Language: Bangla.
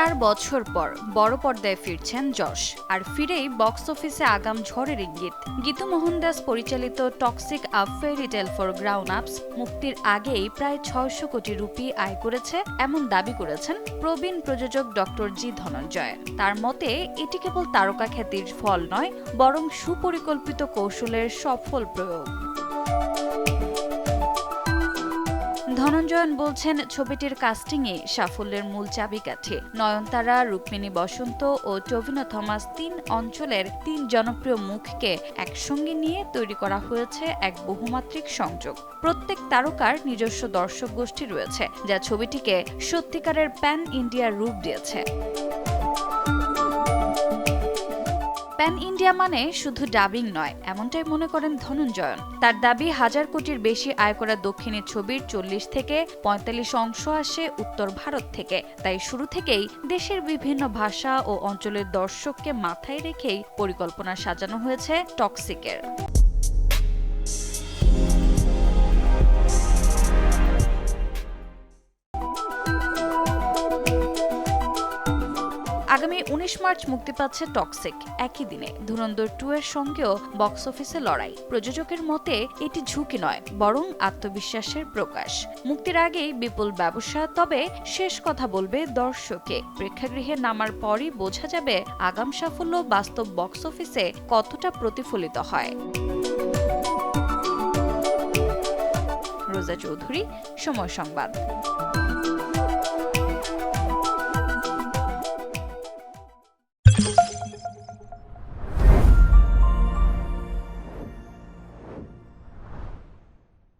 4 বছর পর বড় পর্দায় ফিরছেন যশ, আর ফিরেই বক্স অফিসে আগাম ঝড়ের ইঙ্গিত। গীতু মোহনদাস পরিচালিত toxic a fairy tale for grown আপস মুক্তির আগেই প্রায় 600 কোটি রুপি আয় করেছে এমন দাবি করেছেন প্রবীণ প্রযোজক ডক্টর জি ধনঞ্জয়। তার মতে এটি কেবল তারকা খ্যাতির ফল নয়, বরং সুপরিকল্পিত কৌশলের সফল প্রয়োগ। ধনঞ্জয়ন বলছেন, ছবিটির কাস্টিংয়ে সাফল্যের মূল চাবিকাঠি। নয়নতারা, রুক্মিণী বসন্ত ও টভিনো থমাস 3 অঞ্চলের 3 জনপ্রিয় মুখকে একসঙ্গে নিয়ে তৈরি করা হয়েছে এক বহুমাত্রিক সংযোগ। প্রত্যেক তারকার নিজস্ব দর্শক গোষ্ঠী রয়েছে, যা ছবিটিকে সত্যিকারের প্যান ইন্ডিয়ার রূপ দিয়েছে। প্যান ইন্ডিয়া মানে শুধু ডাবিং নয়, এমনটাই মনে করেন ধনঞ্জয়ন। তার দাবি, 1000 কোটির বেশি আয় করা দক্ষিণী ছবির 40 থেকে 45 অংশ আসে উত্তর ভারত থেকে। তাই শুরু থেকেই দেশের বিভিন্ন ভাষা ও অঞ্চলের দর্শককে মাথায় রেখেই পরিকল্পনা সাজানো হয়েছে টক্সিকের। আগামী 19 মার্চ মুক্তি পাচ্ছে টক্সিক। একই দিনে ধুরন্ধর 2 এর সঙ্গেও বক্স অফিসে লড়াই। প্রযোজকের মতে এটি ঝুঁকি নয়, বরং আত্মবিশ্বাসের প্রকাশ। মুক্তির আগেই বিপুল ব্যবসা, তবে শেষ কথা বলবে দর্শকে। প্রেক্ষাগৃহে নামার পরই বোঝা যাবে আগাম সাফল্য বাস্তব বক্স অফিসে কতটা প্রতিফলিত হয়। রোজা চৌধুরী, সময় সংবাদ।